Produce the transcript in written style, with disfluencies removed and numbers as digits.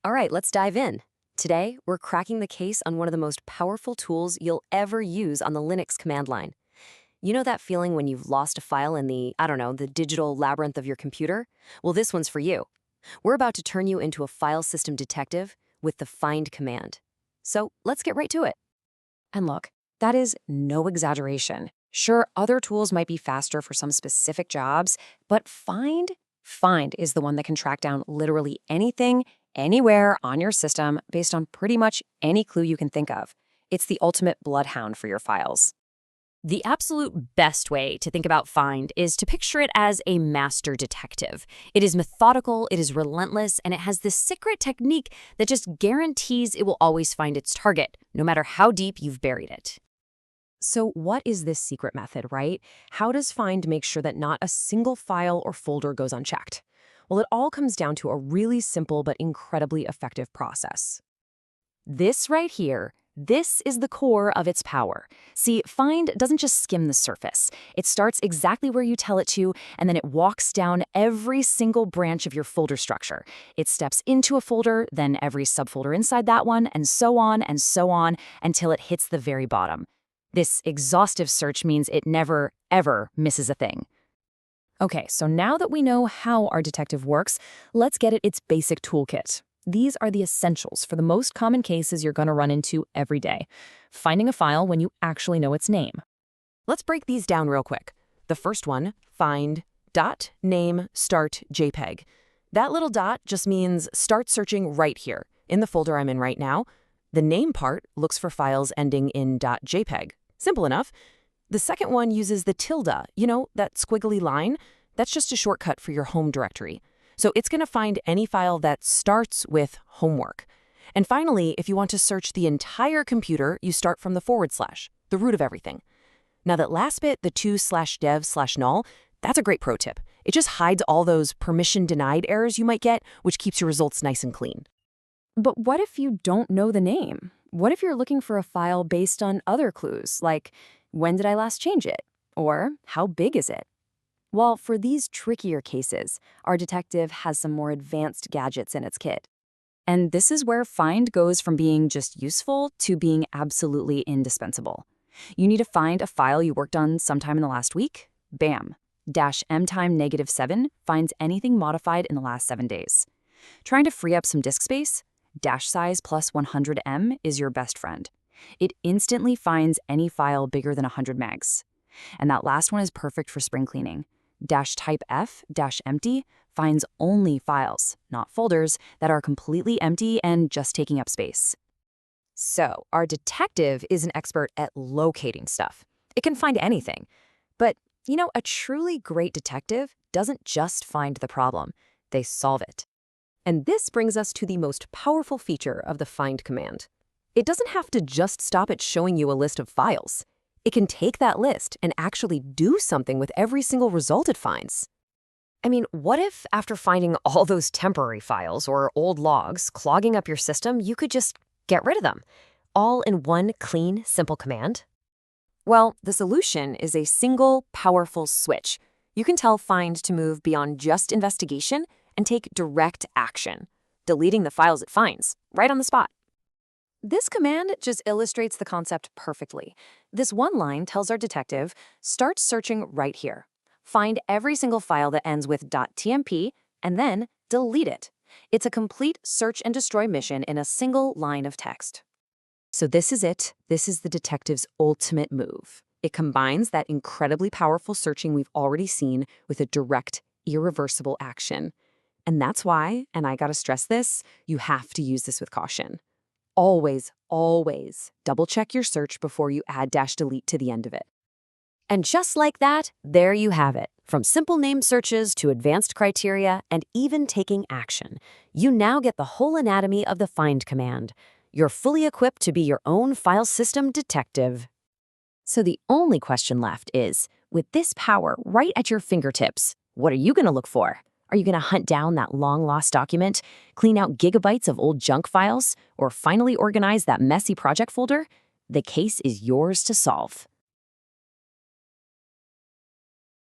All right, let's dive in. Today, we're cracking the case on one of the most powerful tools you'll ever use on the Linux command line. You know that feeling when you've lost a file in the, I don't know, the digital labyrinth of your computer? Well, this one's for you. We're about to turn you into a file system detective with the find command. So let's get right to it. And look, that is no exaggeration. Sure, other tools might be faster for some specific jobs, but Find is the one that can track down literally anything, anywhere on your system based on pretty much any clue you can think of. It's the ultimate bloodhound for your files. The absolute best way to think about Find is to picture it as a master detective. It is methodical, it is relentless, and it has this secret technique that just guarantees it will always find its target, no matter how deep you've buried it. So what is this secret method, right? How does Find make sure that not a single file or folder goes unchecked? Well, it all comes down to a really simple but incredibly effective process. This right here, this is the core of its power. See, Find doesn't just skim the surface. It starts exactly where you tell it to, and then it walks down every single branch of your folder structure. It steps into a folder, then every subfolder inside that one, and so on, until it hits the very bottom. This exhaustive search means it never, ever misses a thing. Okay, so now that we know how our detective works, let's get at its basic toolkit. These are the essentials for the most common cases you're going to run into every day. Finding a file when you actually know its name. Let's break these down real quick. The first one, find .name start JPEG. That little dot just means start searching right here, in the folder I'm in right now. The name part looks for files ending in .jpeg. Simple enough. The second one uses the tilde, that squiggly line. That's just a shortcut for your home directory. So it's going to find any file that starts with homework. And finally, if you want to search the entire computer, you start from the /, the root of everything. Now that last bit, the /dev/null, that's a great pro tip. It just hides all those permission denied errors you might get, which keeps your results nice and clean. But what if you don't know the name? What if you're looking for a file based on other clues, like when did I last change it? Or how big is it? Well, for these trickier cases, our detective has some more advanced gadgets in its kit. And this is where Find goes from being just useful to being absolutely indispensable. You need to find a file you worked on sometime in the last week? Bam. -mtime-7 finds anything modified in the last 7 days. Trying to free up some disk space? -size plus 100M is your best friend. It instantly finds any file bigger than 100 megs. And that last one is perfect for spring cleaning. -typef-empty finds only files, not folders, that are completely empty and just taking up space. So, our detective is an expert at locating stuff. It can find anything. But, a truly great detective doesn't just find the problem, they solve it. And this brings us to the most powerful feature of the find command. It doesn't have to just stop at showing you a list of files. It can take that list and actually do something with every single result it finds. I mean, what if after finding all those temporary files or old logs clogging up your system, you could just get rid of them, all in one clean, simple command? Well, the solution is a single, powerful switch. You can tell Find to move beyond just investigation and take direct action, deleting the files it finds, right on the spot. This command just illustrates the concept perfectly. This one line tells our detective, start searching right here. Find every single file that ends with .tmp, and then delete it. It's a complete search and destroy mission in a single line of text. So this is it. This is the detective's ultimate move. It combines that incredibly powerful searching we've already seen with a direct, irreversible action. And that's why, and I gotta stress this, you have to use this with caution. Always, always double-check your search before you add -delete to the end of it. And just like that, there you have it. From simple name searches to advanced criteria and even taking action, you now get the whole anatomy of the find command. You're fully equipped to be your own file system detective. So the only question left is, with this power right at your fingertips, what are you going to look for? Are you going to hunt down that long-lost document, clean out gigabytes of old junk files, or finally organize that messy project folder? The case is yours to solve.